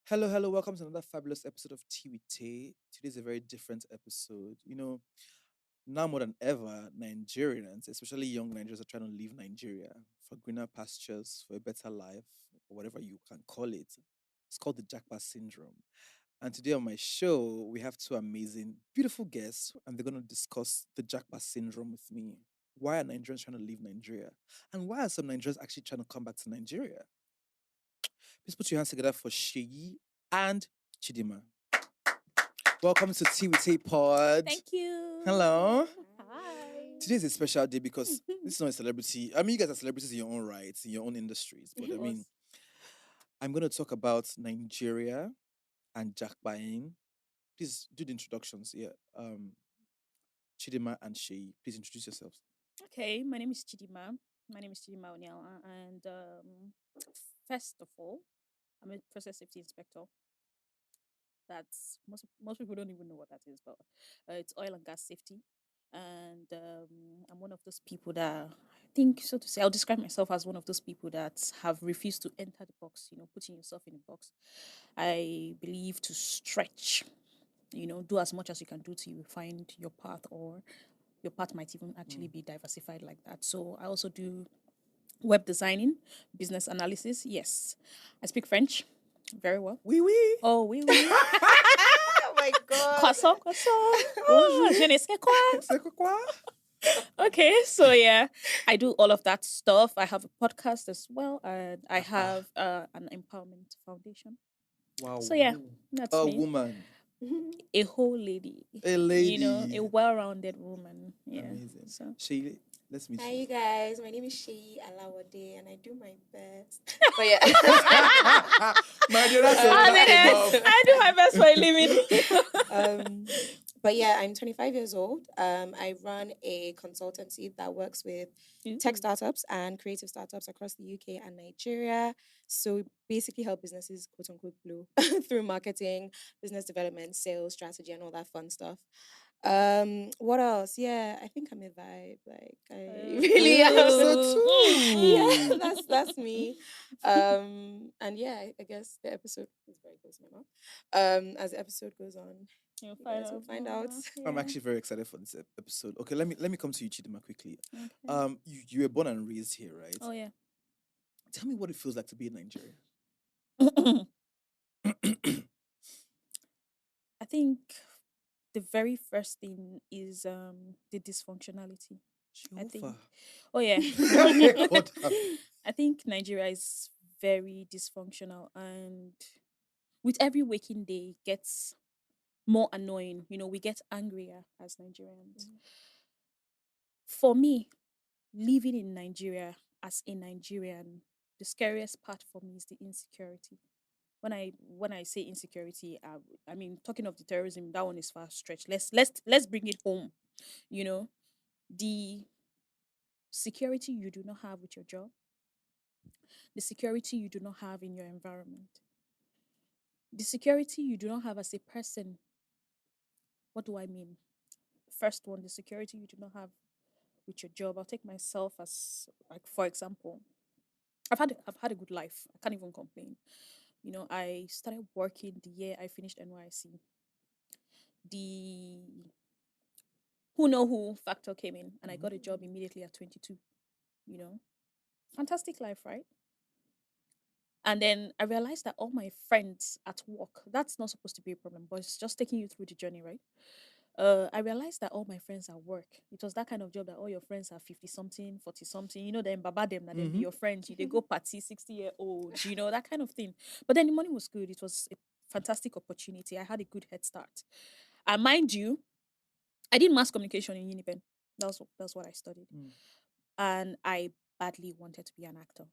Hello, hello, welcome to another fabulous episode of Tea with Tay. Today's a very different episode. Now more than ever, Nigerians, especially young Nigerians, are trying to leave Nigeria for greener pastures, for a better life, or whatever you can call it. It's called the Japa syndrome. And today on my show, we have two amazing, beautiful guests, and they're going to discuss the Japa syndrome with me. Why are Nigerians trying to leave Nigeria? And why are some Nigerians actually trying to come back to Nigeria? Please put your hands together for Seyi and Chidinma. Welcome to Tea with Tay Pod. Thank you. Hello. Hi. Today's a special day because this is not a celebrity. I mean, you guys are celebrities in your own rights, in your own industries. But I mean, I'm going to talk about Nigeria and jackbuying. Please do the introductions here. Chidinma and Seyi. Please introduce yourselves. Okay, my name is Chidinma. My name is Chidinma Onianwa, and first of all, I'm a process safety inspector. That's most people don't even know what that is, but it's oil and gas safety. And I'm one of those people that I think, so to say, I'll describe myself as one of those people that have refused to enter the box. Putting yourself in a box. I believe to stretch. Do as much as you can do till you find your path, or your path might even actually be diversified like that. So I also do web designing, business analysis. Yes, I speak French very well. Oui, oui. Oh, oui, oui. Oh my god. Croissant, croissant. Oh, je ne sais quoi. C'est quoi? Okay, so yeah, I do all of that stuff. I have a podcast as well, and I have an empowerment foundation. Wow. So yeah, that's A me. woman. A whole lady. A lady. A well-rounded woman. Yeah. Amazing. So Seyi, let's meet Hi you. you guys, my name is Seyi Alawode and I do my best. But yeah. My dear, that's Honest, enough. I do my best for a living. But yeah, I'm 25 years old. I run a consultancy that works with tech startups and creative startups across the UK and Nigeria. So we basically help businesses, quote unquote, blow through marketing, business development, sales, strategy, and all that fun stuff. What else? Yeah, I think I'm a vibe. Like I really Yeah, am. so too. Yeah, that's me. And yeah, I guess the episode is very close to my mouth. As the episode goes on, You'll you guys will find out. I'm actually very excited for this episode. Okay, let me come to you, Chidima, quickly. Okay. You were born and raised here, right? Oh yeah. Tell me what it feels like to be in Nigeria. I think the very first thing is the dysfunctionality. I think. Jehovah. Oh yeah. God. I think Nigeria is very dysfunctional, and with every waking day it gets more annoying. We get angrier as Nigerians. For me, living in Nigeria as a Nigerian, the scariest part for me is the insecurity. When I say insecurity, I mean, talking of the terrorism, that one is far stretched. Let's bring it home. The security you do not have with your job, the security you do not have in your environment, the security you do not have as a person. What do I mean? First one, the security you do not have with your job. I'll take myself as, like, for example, I've had a good life. I can't even complain. I started working the year I finished NYC. The who know who factor came in, and I got a job immediately at 22. Fantastic life, right? And then I realized that all my friends at work, that's not supposed to be a problem, but it's just taking you through the journey, right? I realized that all my friends at work, it was that kind of job that all your friends are 50 something, 40 something, them baba them, that then be your friends, they go party 60-year-old, that kind of thing. But then the money was good. It was a fantastic opportunity. I had a good head start. And mind you, I did mass communication in Uniben. That's what I studied. And I badly wanted to be an actor.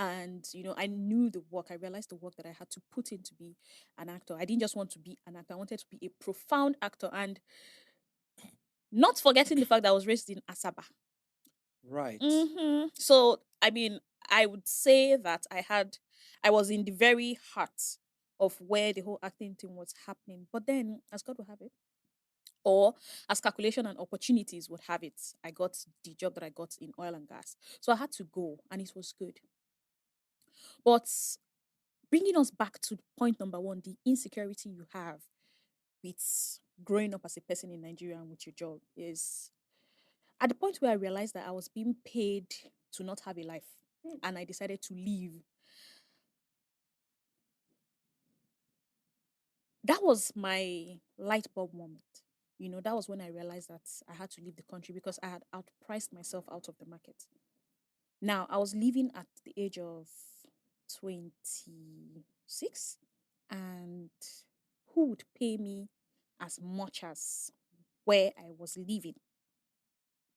And I knew the work. I realized the work that I had to put in to be an actor. I didn't just want to be an actor. I wanted to be a profound actor, and not forgetting the fact that I was raised in Asaba. Right. So I mean, I would say that I was in the very heart of where the whole acting thing was happening. But then, as God would have it, or as calculation and opportunities would have it, I got the job that I got in oil and gas. So I had to go, and it was good. But bringing us back to point number one, the insecurity you have with growing up as a person in Nigeria and with your job is at the point where I realized that I was being paid to not have a life and I decided to leave. That was my light bulb moment. That was when I realized that I had to leave the country because I had outpriced myself out of the market. Now, I was living at the age of 26, and who would pay me as much as where I was living?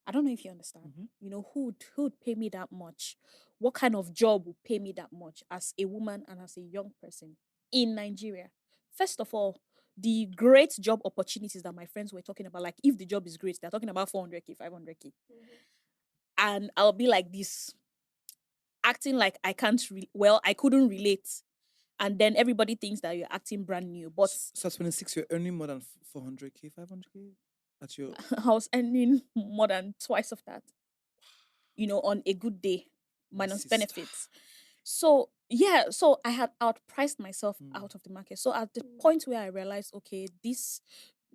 I don't know if you understand. Who would pay me that much? What kind of job would pay me that much as a woman and as a young person in Nigeria? First of all, the great job opportunities that my friends were talking about, like if the job is great, they're talking about 400k, 500k. And I'll be like this, acting like I can't, I couldn't relate. And then everybody thinks that you're acting brand new. But So at 26, you're earning more than 400k, 500k at your. I was earning more than twice of that, on a good day, My minus sister. benefits. So I had outpriced myself out of the market. So at the point where I realized, okay, this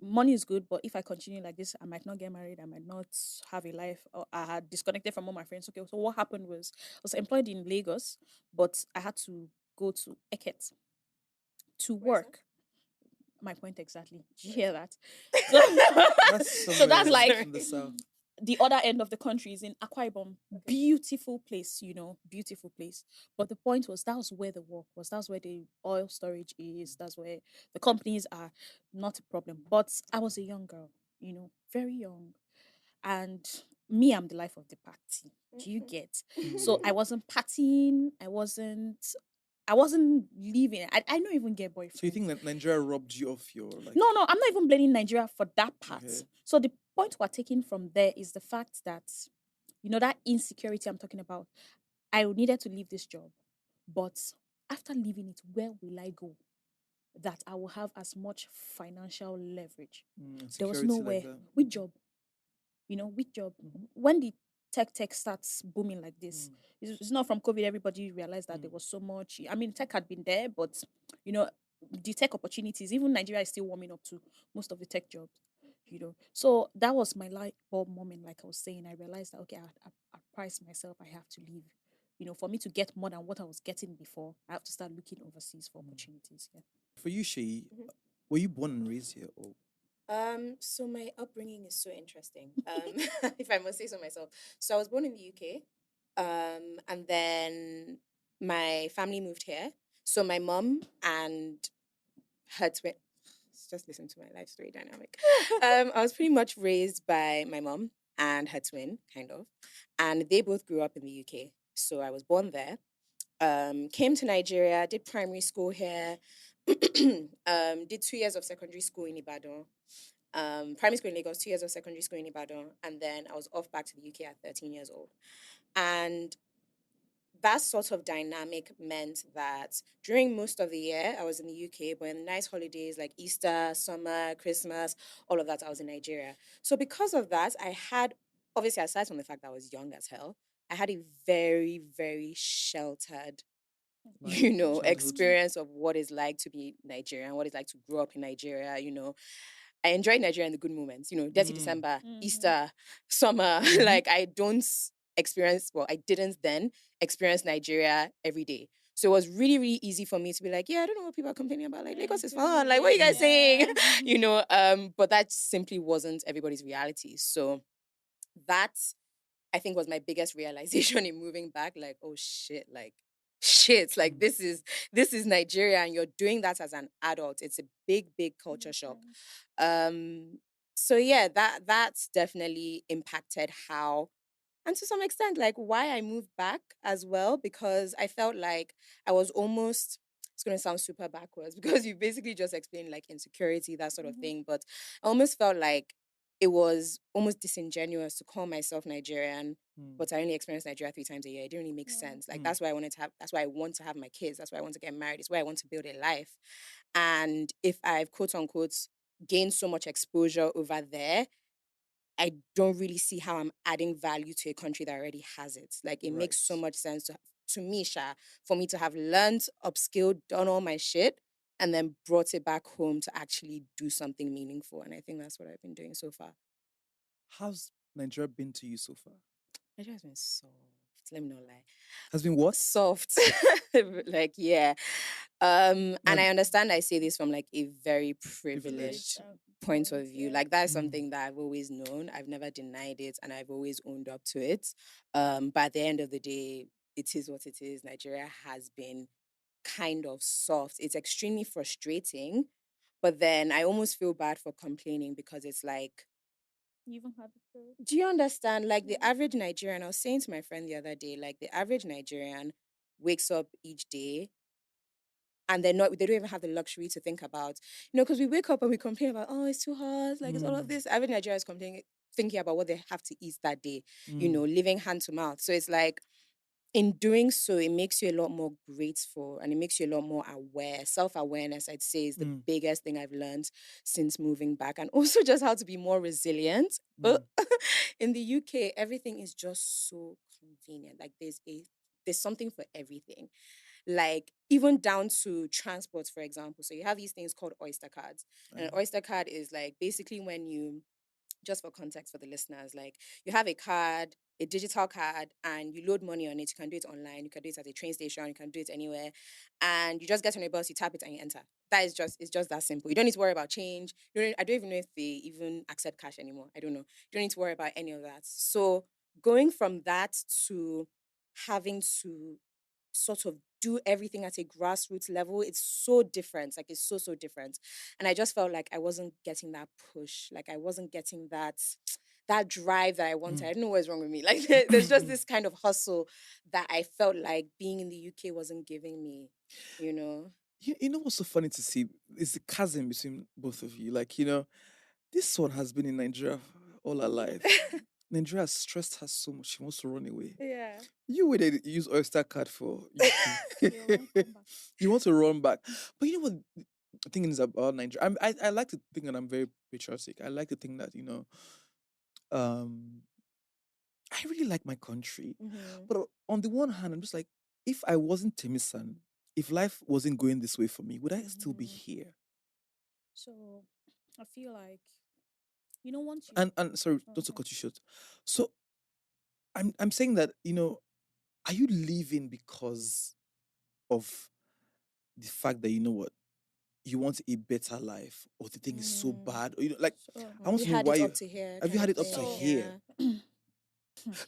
money is good, but if I continue like this, I might not get married, I might not have a life, or I had disconnected from all my friends. Okay, so what happened was I was employed in Lagos, but I had to go to Eket to work. My point exactly. Did you hear that? So That's so that's somewhere like in the south. the other end of the country is in Akwa Ibom. Beautiful place, beautiful place. But the point was that was where the work was. That's where the oil storage is. That's where the companies are. Not a problem. But I was a young girl, very young. And me, I'm the life of the party. Do you get? So I wasn't partying. I wasn't leaving. I don't even get boyfriend. So you think that Nigeria robbed you of your like? No, I'm not even blaming Nigeria for that part. Okay. So the point we're taking from there is the fact that, that insecurity I'm talking about. I needed to leave this job, but after leaving it, where will I go? That I will have as much financial leverage. There was Security nowhere. like that. Which job? Which job? When the tech starts booming like this, it's not from COVID. Everybody realized that there was so much. I mean, tech had been there, but the tech opportunities, even Nigeria is still warming up to most of the tech jobs. So that was my light bulb moment. Like I was saying, I realized that okay, I priced myself. I have to leave. For me to get more than what I was getting before, I have to start looking overseas for opportunities. Yeah. For you, Seyi, were you born and raised here or? So my upbringing is so interesting. If I must say so myself. So I was born in the UK. And then my family moved here. So my mom and her twin. Just listen to my life story dynamic. I was pretty much raised by my mom and her twin, kind of, and they both grew up in the UK. So I was born there. Came to Nigeria, did primary school here, did 2 years of secondary school in Ibadan. Primary school in Lagos, 2 years of secondary school in Ibadan, and then I was off back to the UK at 13 years old. And that sort of dynamic meant that during most of the year, I was in the UK, but in nice holidays like Easter, summer, Christmas, all of that, I was in Nigeria. So because of that, I had, obviously, aside from the fact that I was young as hell, I had a very, very sheltered, Childhood. experience of what it's like to be Nigerian, what it's like to grow up in Nigeria, I enjoyed Nigeria in the good moments, dirty December, Easter, summer. Like I didn't then experience Nigeria every day. So it was really, really easy for me to be like, yeah, I don't know what people are complaining about. Like Lagos is fun. Like, what are you guys saying? But that simply wasn't everybody's reality. So that I think was my biggest realization in moving back. Like, oh shit, like this is Nigeria, and you're doing that as an adult. It's a big, big culture shock. So yeah, that's definitely impacted how, and to some extent, like why I moved back as well, because I felt like I was almost, it's going to sound super backwards because you basically just explained like insecurity, that sort of thing. But I almost felt like it was almost disingenuous to call myself Nigerian, but I only experienced Nigeria 3 times a year. It didn't really make sense. Like that's why that's why I want to have my kids. That's why I want to get married. It's why I want to build a life. And if I've quote unquote gained so much exposure over there, I don't really see how I'm adding value to a country that already has it. Like it makes so much sense to me, Sha, for me to have learned, upskilled, done all my shit, and then brought it back home to actually do something meaningful. And I think that's what I've been doing so far. How's Nigeria been to you so far? Nigeria has been soft. Let me not lie. Has been what? Soft. Like, yeah. And I understand I say this from like a very privileged point of view. Like that's something that I've always known. I've never denied it and I've always owned up to it. But at the end of the day, it is what it is. Nigeria has been kind of soft. It's extremely frustrating. But then I almost feel bad for complaining because it's like, You even have it good. do you understand? Like the average Nigerian, I was saying to my friend the other day, like the average Nigerian wakes up each day and they don't even have the luxury to think about, because we wake up and we complain about, oh, it's too hot, like it's all of this. Average Nigerian is complaining, thinking about what they have to eat that day, living hand to mouth. So it's like, in doing so, it makes you a lot more grateful and it makes you a lot more aware. Self-awareness, I'd say, is the biggest thing I've learned since moving back. And also just how to be more resilient. But in the UK, everything is just so convenient. Like there's something for everything. Like even down to transport, for example. So you have these things called Oyster cards. And an Oyster card is like basically when you, just for context for the listeners, like you have a card, a digital card, and you load money on it. You can do it online. You can do it at a train station. You can do it anywhere. And you just get on a bus, you tap it and you enter. It's just that simple. You don't need to worry about change. I don't even know if they even accept cash anymore. I don't know. You don't need to worry about any of that. So going from that to having to sort of do everything at a grassroots level, it's so different. Like it's so different. And I just felt like I wasn't getting that push. Like I wasn't getting that drive that I wanted. I don't know what's wrong with me. Like there's just this kind of hustle that I felt like being in the UK wasn't giving me, you know. You know what's so funny to see is the chasm between both of you. Like, this one has been in Nigeria all her life. Nigeria has stressed her so much. She wants to run away. Yeah. You would use Oyster card for UK. You want to run back. But you know what the thing is about Nigeria? I like to think that I'm very patriotic. I like to think that, um, I really like my country. But on the one hand, I'm just like, if I wasn't Temisan, if life wasn't going this way for me, would I still be here? So I feel like, once you And sorry, not to cut you short. So I'm saying that, are you leaving because of the fact that, you know what, you want a better life, or the thing is so bad, or like, I want to know why you had it up to here. have you had it up to here?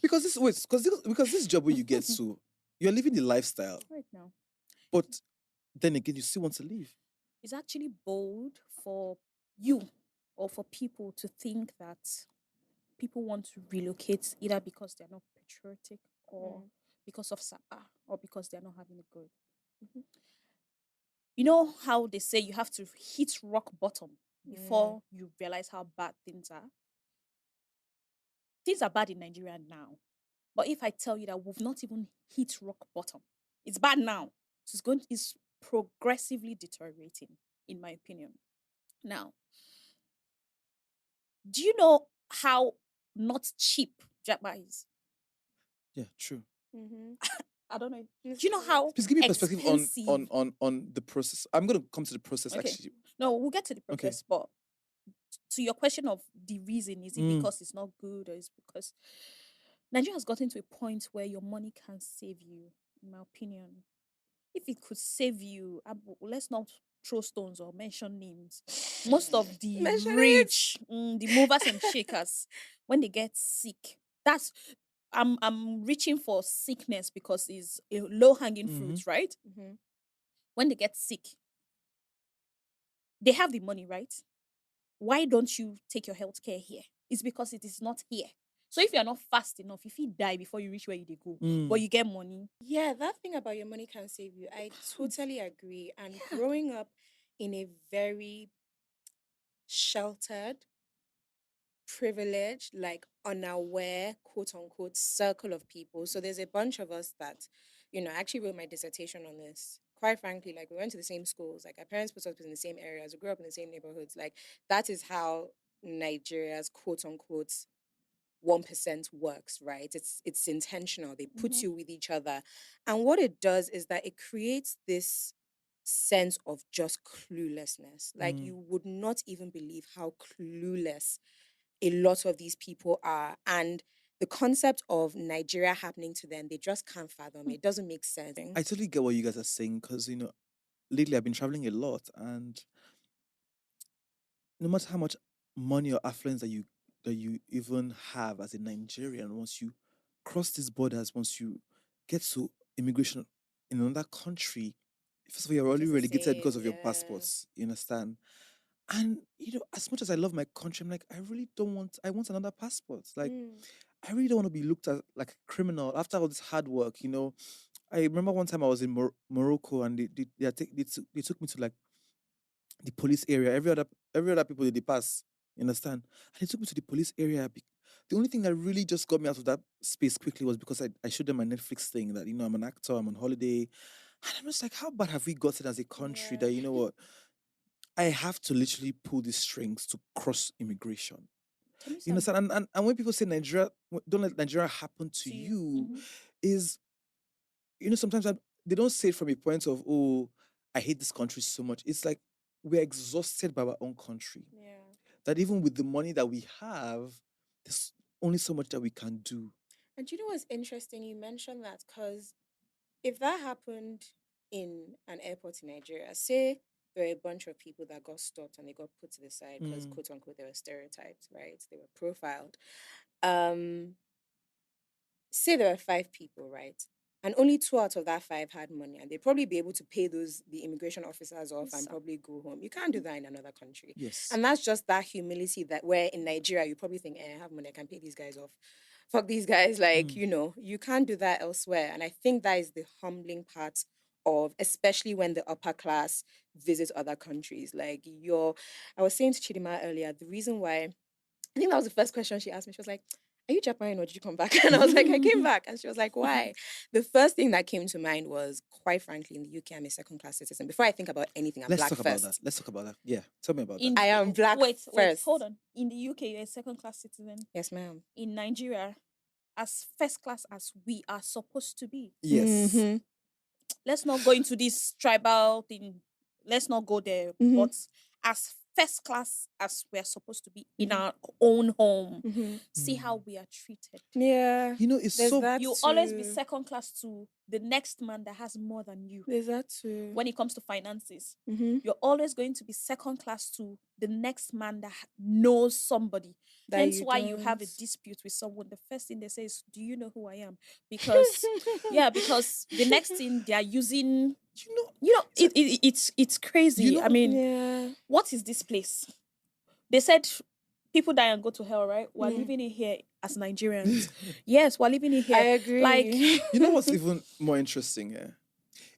Because this job where you get so you're living the lifestyle right now, but then again you still want to leave. it's actually bold for you or for people to think that people want to relocate either because they're not patriotic or because of Sapa or because they're not having it good. You know how they say you have to hit rock bottom before you realize how bad things are? Things are bad in Nigeria now. But if I tell you that we've not even hit rock bottom, it's bad now. So it's progressively deteriorating, in my opinion. Now, do you know how not cheap Japa is? Yeah, true. I don't know. Do you know how Please give me perspective expensive? on the process. I'm going to come to the process Okay. actually. No, we'll get to the process, but to your question of the reason, is it because it's not good or is because Nigeria has gotten to a point where your money can save you, in my opinion. If it could save you, let's not throw stones or mention names. Most of the rich, the movers and shakers, when they get sick, I'm reaching for sickness because it's a low hanging fruit, right? When they get sick, they have the money, right? Why don't you take your healthcare here? It's because it is not here. So if you're not fast enough, if you die before you reach where you go, but you get money. Yeah, that thing about your money can save you. I totally agree. And growing up in a very sheltered, privileged, like unaware, quote unquote, circle of people. So there's a bunch of us that, I actually wrote my dissertation on this. Quite frankly, like we went to the same schools, like our parents put us in the same areas, we grew up in the same neighborhoods. Like that is how Nigeria's quote unquote 1% works, right? It's intentional. They put Mhm. you with each other. And what it does is that it creates this sense of just cluelessness. Like Mm. you would not even believe how clueless a lot of these people are. And the concept of Nigeria happening to them, they just can't fathom it. It doesn't make sense. I totally get what you guys are saying because, lately I've been traveling a lot, and no matter how much money or affluence that you even have as a Nigerian, once you cross these borders, once you get to immigration in another country, first of all, you're already Just the relegated because same, of your yeah. passports. You understand? And as much as I love my country, I'm like, I want another passport. Like, I really don't want to be looked at like a criminal after all this hard work. I remember one time I was in Morocco, and they took me to like the police area. Every other people they pass. You understand? And they took me to the police area. The only thing that really just got me out of that space quickly was because I showed them my Netflix thing that I'm an actor, I'm on holiday, and I'm just like, how bad have we gotten as a country that you know what? I have to literally pull the strings to cross immigration. You Temisan, understand? And when people say Nigeria, don't let Nigeria happen to to you. you, Mhm. is sometimes they don't say it from a point of, oh, I hate this country so much. It's like we're exhausted by our own country. Yeah. That even with the money that we have, there's only so much that we can do. And you know what's interesting? You mentioned that because if that happened in an airport in Nigeria, say there were a bunch of people that got stopped and they got put to the side because, Mm. quote unquote, they were stereotyped, right? They were profiled. Um, say there were 5 people, right? And only 2 out of that 5 had money, and they'd probably be able to pay the immigration officers off and Yes, sir. probably go home. You can't do that in another country. Yes. And that's just that humility that where in Nigeria you probably think, I have money, I can pay these guys off. Fuck these guys. Like, Mm. you can't do that elsewhere. And I think that is the humbling part of, especially when the upper class visits other countries. Like I was saying to Chidinma earlier, the reason why I think that was the first question she asked me. She was like, "Are you Japan or did you come back?" And I was like, "I came back." And she was like, "Why?" The first thing that came to mind was, quite frankly, in the UK, I'm a second-class citizen. Before I think about anything, I'm Let's black talk about first. that. Let's talk about that. Yeah, tell me about In that. I am black wait, first. hold on. In the UK, you're a second class citizen. Yes, ma'am. In Nigeria, as first class as we are supposed to be. Yes. Mm-hmm. Let's not go into this tribal thing. Let's not go there. Mhm. But as first class as we're supposed to be in Mhm. our own home, Mm-hmm. see how Mm. we are treated. Yeah. It's There's so that You too. always be second class to the next man that has more than you. There's that too. When it comes to finances, Mm-hmm. you're always going to be second class to the next man that knows somebody. That Hence you why you have a don't. dispute with someone. The first thing they say is, "Do you know who I am?" Because because the next thing they are using, it's crazy. I mean, Yeah. what is this place? They said people die and go to hell, right? We're Yeah. living in here as Nigerians. Yes, we're living in here. I agree. Like, You know what's even more interesting?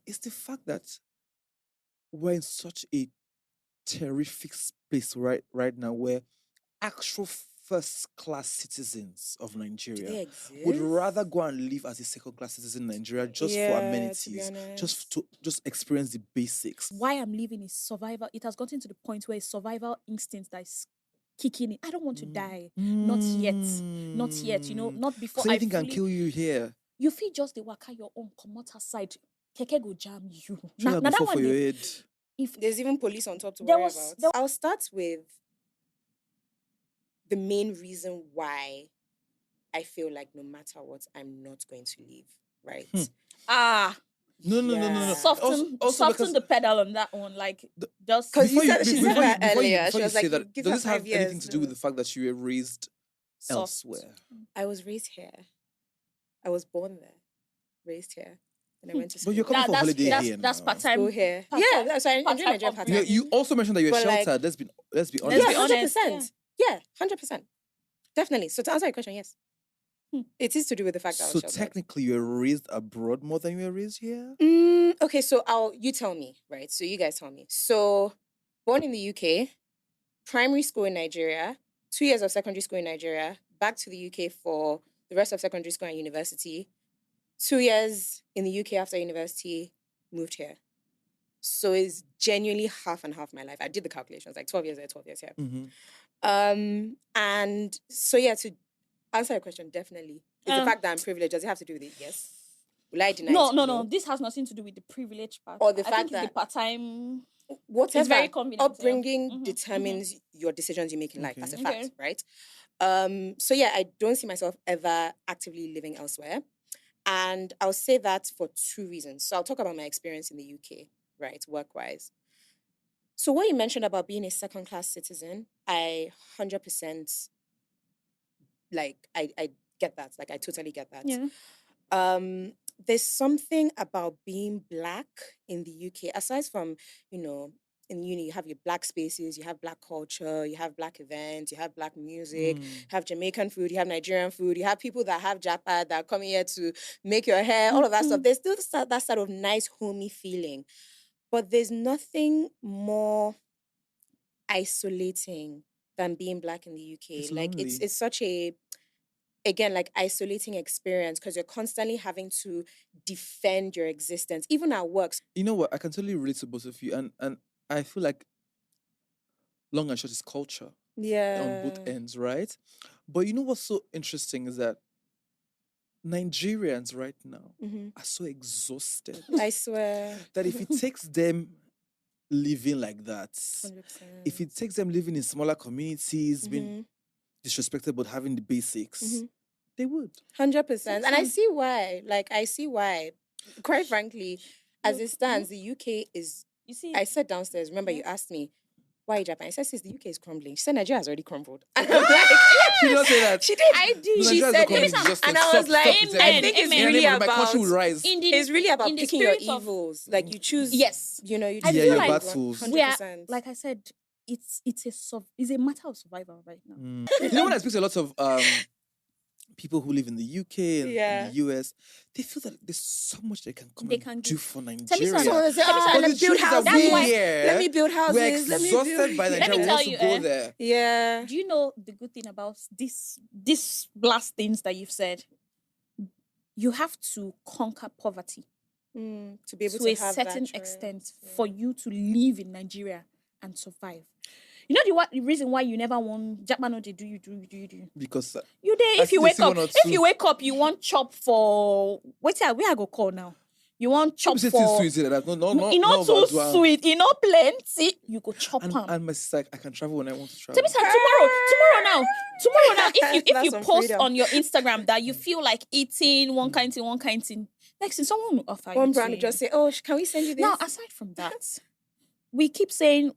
It's the fact that we're in such a terrific space right now where actual first class citizens of Do Nigeria they exist? would rather go and live as a second class citizen in Nigeria just for Yeah, to be amenities, just to just experience the basics. why I'm living is survival. It has gotten to the point where it's survival instinct that is kicking in. I don't want to die. Not yet. Not yet. Not before Because I anything can fully. kill you here. You feel just the waka your own come out aside. Keke go jam you. Trailer go Now that fall for one, your dey- head. if There's even police on top to there worry was about. I'll start with the main reason why I feel like no matter what, I'm not going to leave. Right? No. Yeah. soften because the pedal on that one, like the- just Because before you she said before you that before you earlier. before She you was say like, that, you give does her this have 5 years. anything to do with the fact that you were raised soft. elsewhere? I was raised here. I was born there, raised here, and I went to school. But you're coming here. for holiday here That's now. part-time. School here. part-time- Yeah, that's why I enjoy part-time Nigerian part-time. upbringing. You also mentioned that you were But, like, sheltered. Let's be honest. Let's be Yeah, honest, 100%. Yeah, 100%. Definitely. So to answer your question, yes. It is to do with the fact that I So was sheltered. technically, you were raised abroad more than you were raised here. Okay, so you tell me, right? So you guys tell me. So born in the UK, primary school in Nigeria, 2 years of secondary school in Nigeria, back to the UK for the rest of secondary school and university, 2 years in the UK after university, moved here. So it's genuinely half and half my life. I did the calculations, like 12 years there, 12 years here. Mm-hmm. And so yeah, to Answer your question, definitely. It's the fact that I'm privileged. Does it have to do with it? Yes. Will I deny it? No. This has nothing to do with the privilege part. Or the I fact think it's the that part-time. whatever, it's very convenient. upbringing determines your decisions you make in life. That's a fact, Okay. right? So yeah, I don't see myself ever actively living elsewhere. And I'll say that for two reasons. So I'll talk about my experience in the UK, right, work-wise. So what you mentioned about being a second-class citizen, I 100% I get that. Like I totally get that. Yeah. There's something about being black in the UK, aside from, in uni, you have your black spaces, you have black culture, you have black events, you have black music, you have Jamaican food, you have Nigerian food, you have people that have Japa that come here to make your hair, all of that stuff. There's still that sort of nice, homey feeling. But there's nothing more isolating than being black in the UK. It's Like lonely. it's such a, again, like isolating experience because you're constantly having to defend your existence, even at work. You know what? I can totally relate to both of you, and I feel like long and short is culture on both ends, right? But you know what's so interesting is that Nigerians right now are so exhausted I swear. that if it takes them living like that, 100%. if it takes them living in smaller communities, being disrespected but having the basics, they would. 100%. And I see why. Like, I see why. Quite frankly, as it stands, the UK is. You see, I said downstairs, remember you asked me, why Japan? I said, since the UK is crumbling. She said, Nigeria has already crumbled. And I'm like, She did not say that. She did. I did. No, She Nigeria's said not coming it. just And to I was stop like, it. I think it's Amen. really My about. country will rise. It's really about in the picking your spirit of- evils. Like you choose. Yes. You know, you I choose feel your like battles. we are, 100%. like I said, it's a matter of survival right now. You know, when I speak to a lot of people who live in the UK and in the US, they feel that there's so much they can come They and can do give. for Temisan- Nigeria. So they say, Temisan, let But me the build truth is that houses. we here, Let me build houses. we're Let me exhausted build. by Let Nigeria. me We tell want to you, go there. Yeah. Do you know the good thing about this last things that you've said? You have to conquer poverty To be able to to a have certain that extent choice. for you to live in Nigeria and survive. You know the reason why you never want Japan? They do you. Because You there I if you still wake see up. one or If two. you wake up, you want chop for where I go call now. You want chop People say for things sweet like that. No, you know too overdo am. sweet, you know plenty. You go chop And, am. and my sister, I can travel when I want to travel. Temisan, tomorrow now. If That's you some post freedom. on your Instagram that you feel like eating one kind thing, next thing someone will offer One you. brand will just say, "Oh, can we send you this?" Now, aside from that, we keep saying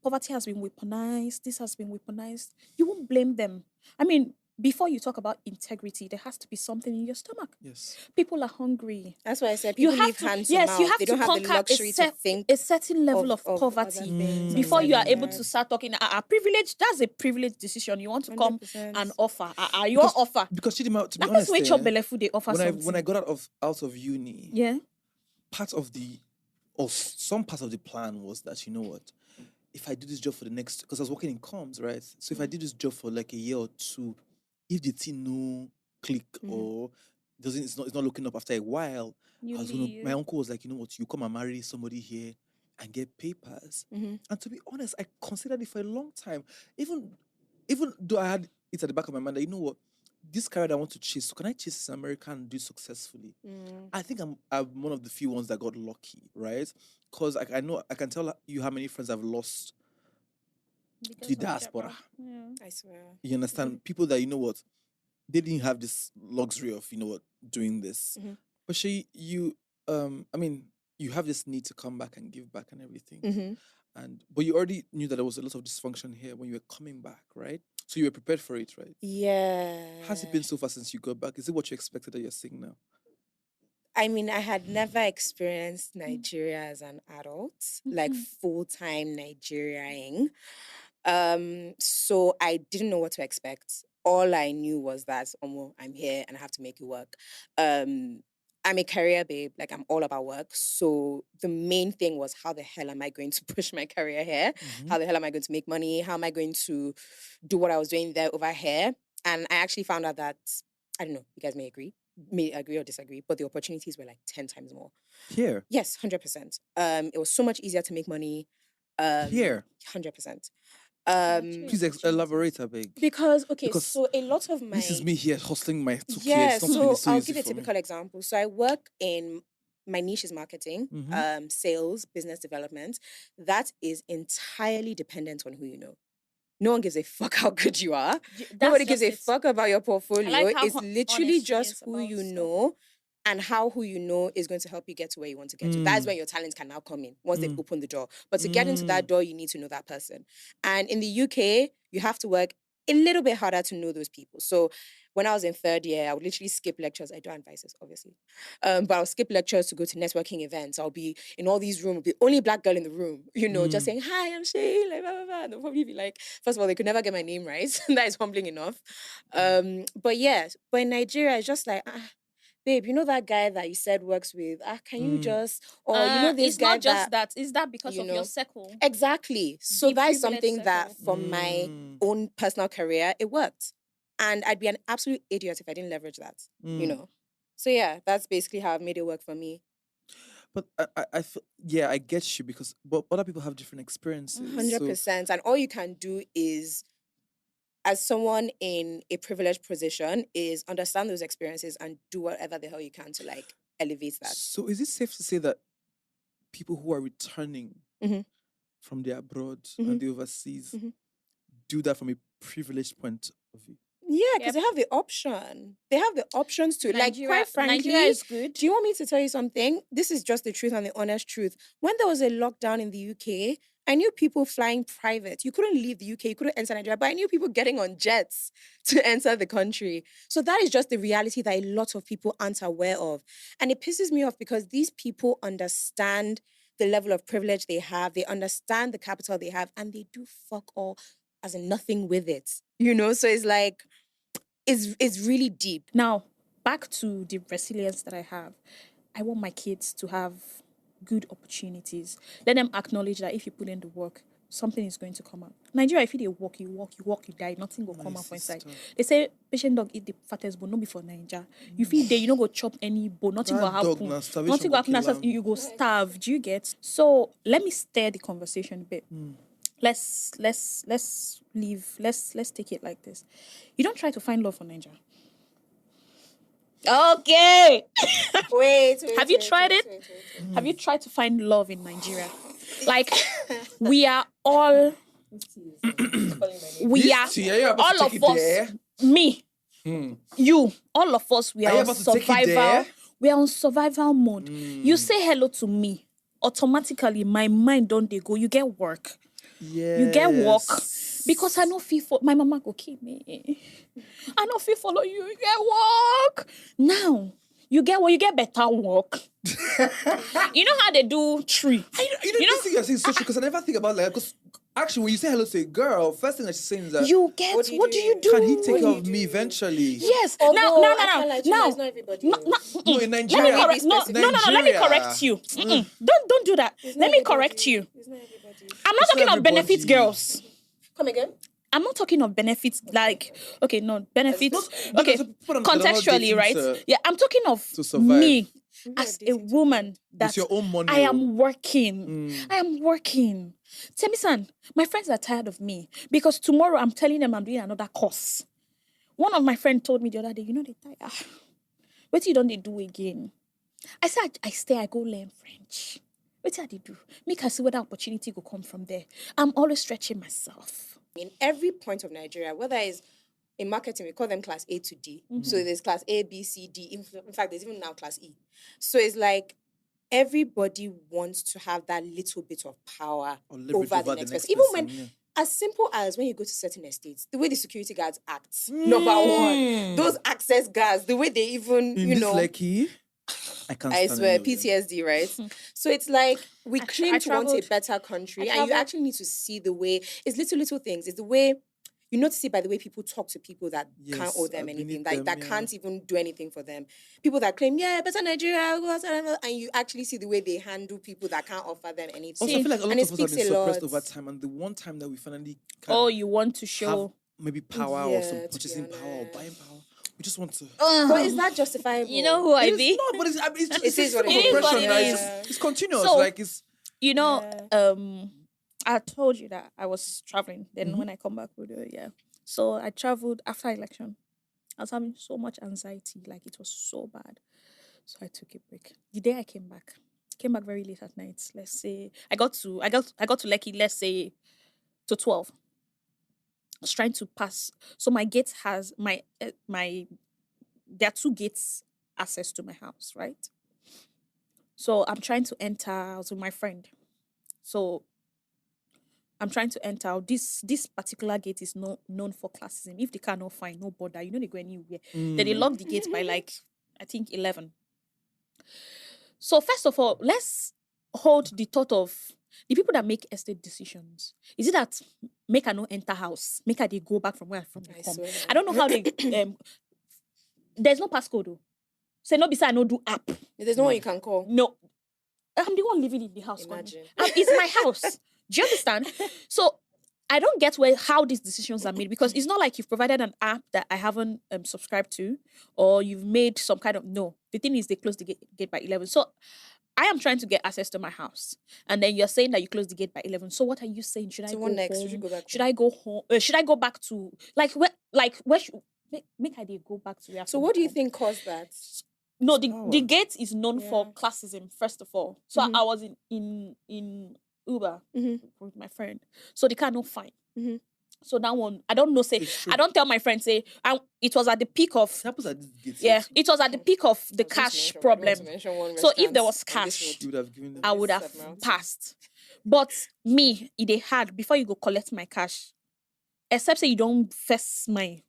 poverty has been weaponized. This has been weaponized. You won't blame them. I mean, before you talk about integrity, there has to be something in your stomach. Yes. People are hungry. That's why I said You people have leave to, hand to yes, mouth. you have They to don't have the conquer luxury to think a certain level of other poverty things before you are aside able from to that. start talking. Privilege, that's a privileged decision. You want to come 100%. and offer. Your offer. Because Chidinma, to be That honest, person which belle food they offer when something. I got out of uni, yeah. part of some part of the plan was that, you know what, if I do this job for the next, because I was working in comms, right? So if I did this job for like a year or two, if the team no click or it's not looking up after a while, my uncle was like, you know what, you come and marry somebody here and get papers. And to be honest, I considered it for a long time. Even though I had it at the back of my mind that, you know what, this career that I want to chase, so can I chase in America and do it successfully? I think I'm one of the few ones that got lucky, right? Because I know I can tell you how many friends I've lost to the diaspora. I swear. You understand? People that, you know what, they didn't have this luxury of, you know what, doing this. But you have this need to come back and give back and everything. But you already knew that there was a lot of dysfunction here when you were coming back, right? So you were prepared for it, right? Yeah. How's it been so far since you got back? Is it what you expected that you're seeing now? I mean, I had never experienced Nigeria as an adult, like full-time Nigeriaing. So I didn't know what to expect. All I knew was that I'm here and I have to make it work. I'm a career babe, like I'm all about work. So the main thing was, how the hell am I going to push my career here? How the hell am I going to make money? How am I going to do what I was doing there over here? And I actually found out that, I don't know, you guys may agree or disagree, but the opportunities were like 10 times more. Here? Yes, 100%. It was so much easier to make money. Here? 100%. Please elaborate a bit. Because Because so a lot of my this is me here hustling my 2K. yeah, It's not really so I'll easy give you a for me. typical example. So I work in my niche is marketing, sales, business development. That is entirely dependent on who you know. No one gives a fuck how good you are. Nobody gives a fuck about your portfolio. how it's literally honest she just is who about you stuff. know and how who you know is going to help you get to where you want to get to. That's when your talents can now come in once they've opened the door. But to get into that door, you need to know that person. And in the UK, you have to work a little bit harder to know those people. So when I was in third year, I would literally skip lectures. I do advices, obviously. But I'll skip lectures to go to networking events. I'll be in all these rooms, the only black girl in the room, just saying, hi, I'm Seyi, like, blah, blah, blah. And they'll probably be like, first of all, they could never get my name right. That is humbling enough. But in Nigeria, it's just like, babe, you know that guy that you said works with, can you just, or this it's guy not just that. Is that because of your circle? Exactly. So The that is privileged something that circle. for my own personal career, it worked. And I'd be an absolute idiot if I didn't leverage that, So yeah, that's basically how I've made it work for me. But I get you but other people have different experiences. 100%. And all you can do is, as someone in a privileged position, is understand those experiences and do whatever the hell you can to like elevate that. So is it safe to say that people who are returning from the abroad and the overseas do that from a privileged point of view? Yeah, because they have the option. They have the options to, quite frankly, Nigeria is good. Do you want me to tell you something? This is just the truth and the honest truth. When there was a lockdown in the UK, I knew people flying private. You couldn't leave the UK, you couldn't enter Nigeria, but I knew people getting on jets to enter the country. So that is just the reality that a lot of people aren't aware of. And it pisses me off because these people understand the level of privilege they have, they understand the capital they have, and they do fuck all as in nothing with it. So it's like, it's really deep. Now, back to the resilience that I have. I want my kids to have good opportunities. Let them acknowledge that if you put in the work, something is going to come out. Nigeria, if you walk, you die, nothing will come out from inside. They say patient dog eat the fattest bone, not before Nigeria. You feel there, you don't go chop any bone, nothing will happen. Nothing will happen, you go starve. Do you get? So let me stir the conversation a bit. Let's take it like this. You don't try to find love for Nigeria. Okay. Wait. Have you tried it? Have you tried to find love in Nigeria? Like, we are all... we are... all of us... Me. You. All of us, we are on survival... We are on survival mode. You say hello to me. Automatically, my mind don't they go. You get work. Yes. You get work. Because I know feel my mama go kill me. I know feel follow you. You get work. Now, you get what? You get better work. You know how they do tree? You know you're saying so true because I never think about like because actually when you say hello to a girl, first thing that she's saying is that you get what do you do? Can he take care of me eventually? Yes. Now. Not everybody. No, in Nigeria. Let me correct you. Don't do that. Let me correct you. I'm not talking of benefits, girls. Come again? I'm not talking of benefits benefits. Okay, contextually, right? I'm talking of me as a woman that your own money. I am working. I am working. Temisan, my friends are tired of me because tomorrow I'm telling them I'm doing another course. One of my friends told me the other day, they tire. What you don't they do again? I said I stay, I go learn French. What did they do? Make us see whether opportunity will come from there. I'm always stretching myself. In every point of Nigeria, whether it's in marketing, we call them class A to D. So there's class A, B, C, D. In fact, there's even now class E. So it's like everybody wants to have that little bit of power over the next person. Even when, as simple as when you go to certain estates, the way the security guards act, number one, those access guards, the way they even, Lekki, I swear, PTSD, right? So it's like we claim to want a better country, and you actually need to see the way it's little things. It's the way you notice it by the way people talk to people that can't owe them anything, that can't even do anything for them. People that claim, better Nigeria, and you actually see the way they handle people that can't offer them anything. Also, I feel like a lot of us have been suppressed over time, and the one time that we finally you want to show maybe power or some purchasing power or buying power. We just want to. But is that justifiable? You know who I be? No, but it's what it is. It's continuous. So, like it's. I told you that I was traveling. Then Mhm. when I come back, we'll do it. Yeah. So I traveled after election. I was having so much anxiety, like it was so bad. So I took a break. The day I came back very late at night. Let's say I got to Lekki. Let's say to 12. I was trying to pass. So my gate has my there are two gates access to my house, right? So I'm trying to enter. I was with my friend. So I'm trying to enter. This particular gate is known for classism. If they cannot find, no border, you know they go anywhere. Then they lock the gate by like I think 11. So first of all, let's hold the thought of the people that make estate decisions. Is it that make I no enter house, make I they go back from where from they I come? swear. I don't know how they there's no passcode though. Say no beside no do app. There's no one you can call. No. I'm the one living in the house. Imagine. It's my house. Do you understand? So I don't get how these decisions are made because it's not like you've provided an app that I haven't subscribed to or you've made some kind of no. The thing is they close the gate by 11. So I am trying to get access to my house, and then you're saying that you close the gate by 11. So what are you saying? Should I So go what next? home? Should you go back? Should I go home? Should I go back to where should make I go back to where? So what do you think caused that? No, the gate is known for Yeah. classism, first of all. So Mhm. I was in Uber Mhm. with my friend. So they cannot find. Mhm. So that one, I don't know, say, It's true. I don't tell my friend, say, it was at the peak of, It happens at this gate. yeah, it was at the peak of the I was going to cash mention- I problem. want to mention one So if there restaurant was on this cash, road. You would have given them. I would have This amount. passed. But me, they had, before you go collect my cash, except say you don't first my,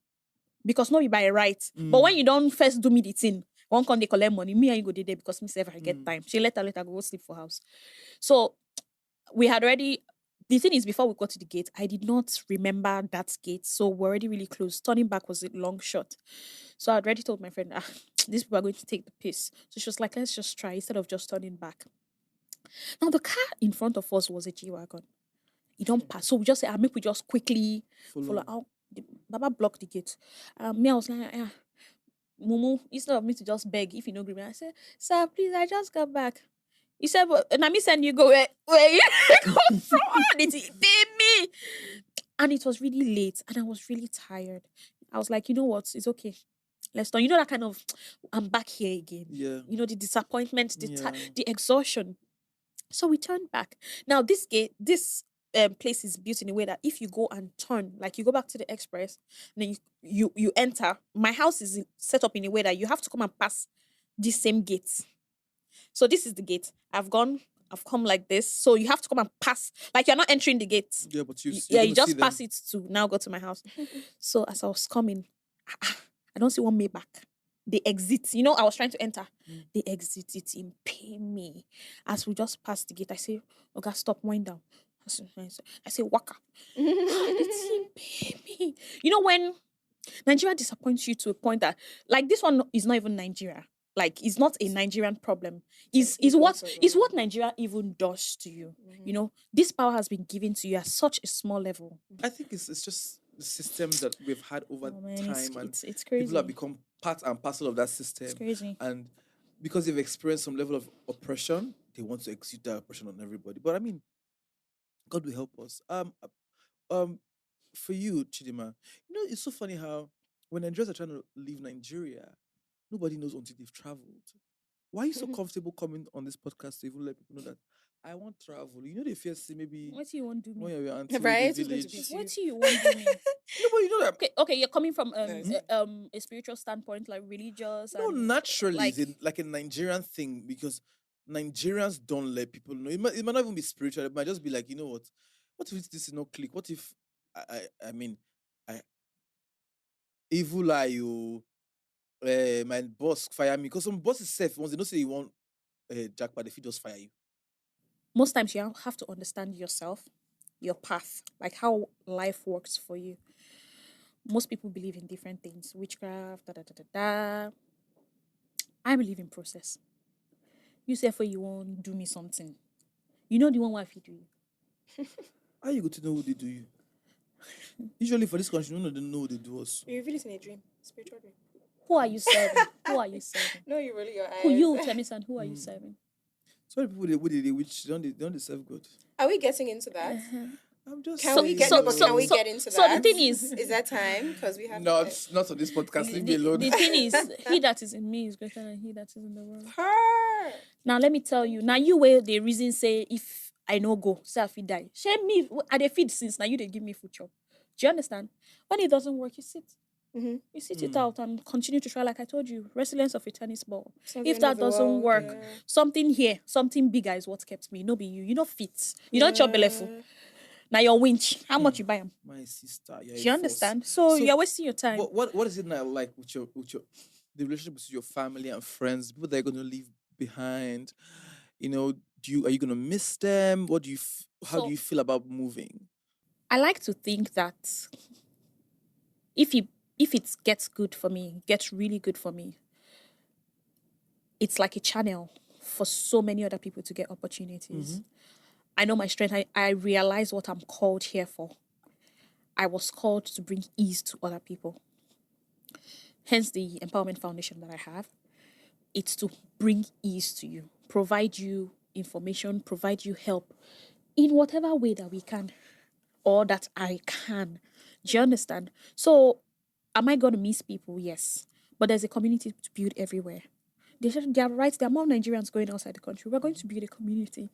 because no, you buy right. But when you don't first do me the thing, one can they collect money, me and you go there because me say if I get time. She later go sleep for house. So we had already, the thing is before we got to the gate, I did not remember that gate. So we're already really close. Turning back was a long shot. So I'd already told my friend, these people are going to take the piss. So she was like, let's just try instead of just turning back. Now the car in front of us was a G-Wagon. It don't pass. So we just say, make we just quickly follow out. Baba blocked the gate. Me, I was like, Mumu, instead of me to just beg, if you know agree, I said, sir, please, I just got back. He said, but Nami send you go where you come from. Did he pay me? And it was really late and I was really tired. I was like, you know what? It's okay. Let's done. You know that kind of I'm back here again. Yeah. You know, the disappointment, Yeah. the exhaustion. So we turned back. Now this place is built in a way that if you go and turn, like you go back to the express, and then you enter. My house is set up in a way that you have to come and pass this same gate. So this is the gate. I've come like this. So you have to come and pass. Like you're not entering the gate. Yeah, but you just pass it to now go to my house. So as I was coming, I don't see one Maybach. They exit. You know, I was trying to enter. They exit. It impay me. As we just passed the gate, I say, okay, stop, wind down. I say, waka. It impay me. You know, when Nigeria disappoints you to a point that, like, this one is not even Nigeria. Like, it's not a Nigerian problem. Is what Nigeria even does to you. You know, this power has been given to you at such a small level. I think it's just the systems that we've had over time, and it's crazy. people have become part and parcel of that system. It's crazy. And because they've experienced some level of oppression, they want to execute that oppression on everybody. But I mean, God will help us. For you, Chidinma, you know, it's so funny how when Nigerians are trying to leave Nigeria, nobody knows until they've traveled. Why are you so comfortable coming on this podcast to even let people know that I want travel? You know, they fear say maybe What do you want to do me? when you're your auntie Right, in it's the going to village. be What do you want to do me? No, but you know that. Okay, you're coming from Nice. a spiritual standpoint, like religious. No, and, naturally, like, it's like a Nigerian thing because Nigerians don't let people know. It might not even be spiritual. It might just be like, you know what if this is not click? What if I mean, I evil eye you, my boss fire me because some bosses safe once they don't say you want jackpot, if he just fire you. most times you have to understand yourself, your path, like how life works for you. Most people believe in different things, witchcraft, da da da da da. I believe in process. You say for you won't do me something. You know the one why I do you. How you go to know who they do you? Usually for this country, none of them know who they do us. You reveal it in a dream, spiritual dream. Who are you serving? Who are you serving? No, you really your eyes. Who you, Temisan? Who are you serving? So many people they which don't they serve God. Are we getting into that? I'm just Can saying. we get so- no? But can we so- get into so that? the thing is- is that time? Because we have Not on this podcast. Leave me alone. The thing is, he that is in me is greater than he that is in the world. her. Now let me tell you. Now you where the reason say if I no go, say I fit die. Shame me. I dey feed since now you they give me food chop. Do you understand? When it doesn't work, you sit. Mhm. You sit it out and continue to try. Like I told you, resilience of a tennis ball. It's not If the end that of the doesn't world, work, yeah. something here, something bigger is what kept me. No be you. You not fit. You don't chop bellyful. Yeah. Now your winch. How much you buy them? My sister, you're Do a you force. understand? So you're wasting your time. But what is it now like with your the relationship with your family and friends, people that you're gonna leave behind? You know, are you gonna miss them? What do you how So- do you feel about moving? I like to think that if it gets good for me, gets really good for me, it's like a channel for so many other people to get opportunities. I know my strength. I realize what I'm called here for. I was called to bring ease to other people. Hence the Empowerment Foundation that I have. It's to bring ease to you, provide you information, provide you help in whatever way that we can or that I can. Do you understand? So, am I going to miss people? Yes. But there's a community to build everywhere. They are right. There are more Nigerians going outside the country. We're going to build a community.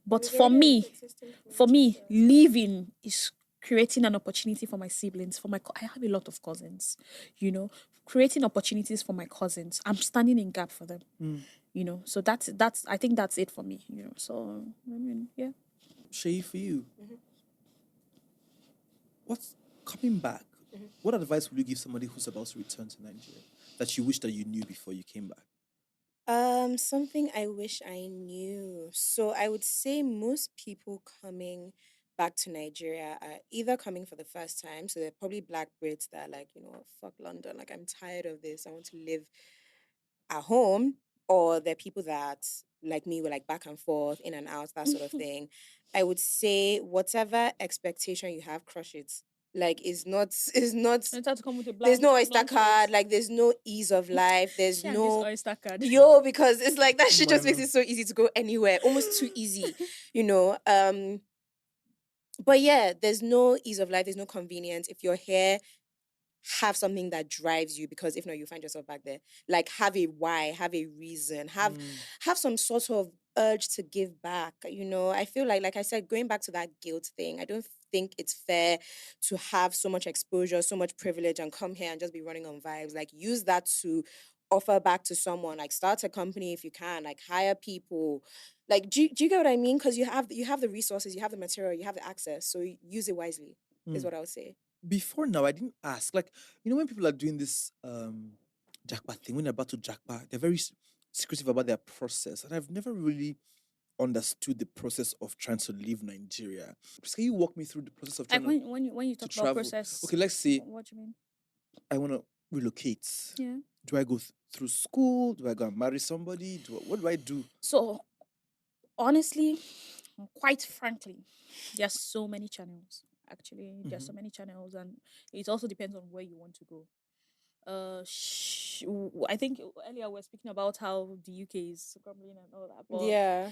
But There's for already me, existing for me, communities. leaving is creating an opportunity for my siblings. I have a lot of cousins, you know, creating opportunities for my cousins. I'm standing in gap for them, you know. So that's I think that's it for me, you know. So I mean, yeah. Seyi, for you, what's coming back? What advice would you give somebody who's about to return to Nigeria that you wish that you knew before you came back? Something I wish I knew. So I would say most people coming back to Nigeria are either coming for the first time, so they're probably Black Brits that are like, fuck London, like I'm tired of this. I want to live at home, or they're people that like me were like back and forth, in and out, that sort of thing. I would say whatever expectation you have, crush it. Like is not I had to come with a there's no Oyster blank card, slate. like there's no ease of life, there's See, and this no Oyster card. yo, because it's like that shit just makes Bueno. it so easy to go anywhere, almost too easy, you know. But yeah, there's no ease of life, there's no convenience. If you're here, have something that drives you, because if not, you find yourself back there. Like have a why, have a reason, have some sort of urge to give back. I feel like I said, going back to that guilt thing, I don't think it's fair to have so much exposure, so much privilege, and come here and just be running on vibes. Like use that to offer back to someone. Like start a company if you can. Like hire people. Like do you get what I mean? Because you have the resources, you have the material, you have the access. So use it wisely. Is what I would say. Before now, I didn't ask. Like, when people are doing this Japa thing, when they're about to Japa, they're very secretive about their process. And I've never really understood the process of trying to leave Nigeria. Please, can you walk me through the process of Like trying when you to talk about travel? process. Okay, let's say What do you mean? I want to relocate. Yeah. Do I go through school? Do I go and marry somebody? What do I do? So, honestly, quite frankly, there are so many channels. Actually, there are so many channels, and it also depends on where you want to go. I think earlier we were speaking about how the UK is crumbling and all that. But Yeah.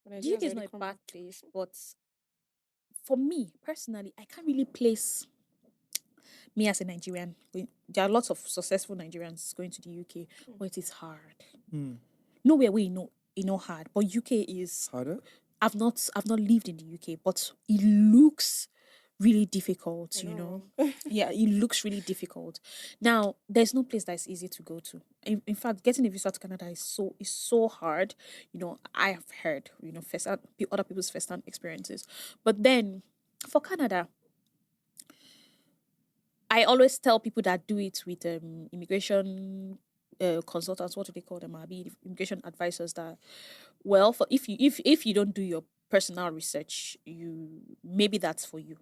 the UK is not a bad place, but for me personally, I can't really place me as a Nigerian. There are lots of successful Nigerians going to the UK, but it is hard. Nowhere we know hard, but UK is harder. I've not lived in the UK, but it looks really difficult, Yeah, it looks really difficult. Now, there's no place that's easy to go to. In fact, getting a visa to Canada is so hard. I have heard, other people's first-hand experiences. But then for Canada, I always tell people that do it with immigration consultants, what do they call them? Immigration advisors. That if you don't do your personal research, maybe that's for you.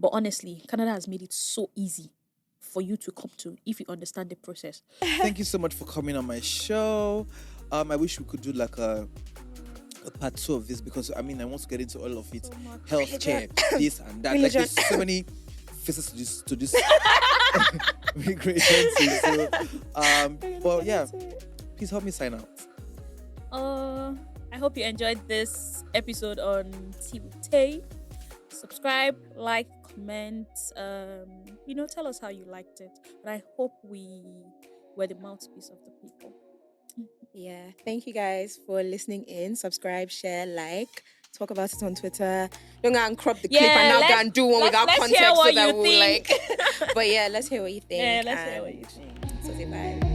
But honestly, Canada has made it so easy for you to come to if you understand the process. Thank you so much for coming on my show. I wish we could do like a part 2 of this, because I want to get into all of it. Healthcare, this and that. Like there's so many faces to this immigration thing. So, but yeah, please help me sign out. I hope you enjoyed this episode on Tea with Tay. Subscribe, like, comment. Tell us how you liked it. But I hope we were the mouthpiece of the people. Yeah. Thank you guys for listening in. Subscribe, share, like. Talk about it on Twitter. Don't go and crop the clip and now go and do one without let's context hear so what that you we'll think. But yeah, let's hear what you think. Yeah, let's hear what you think. So say bye.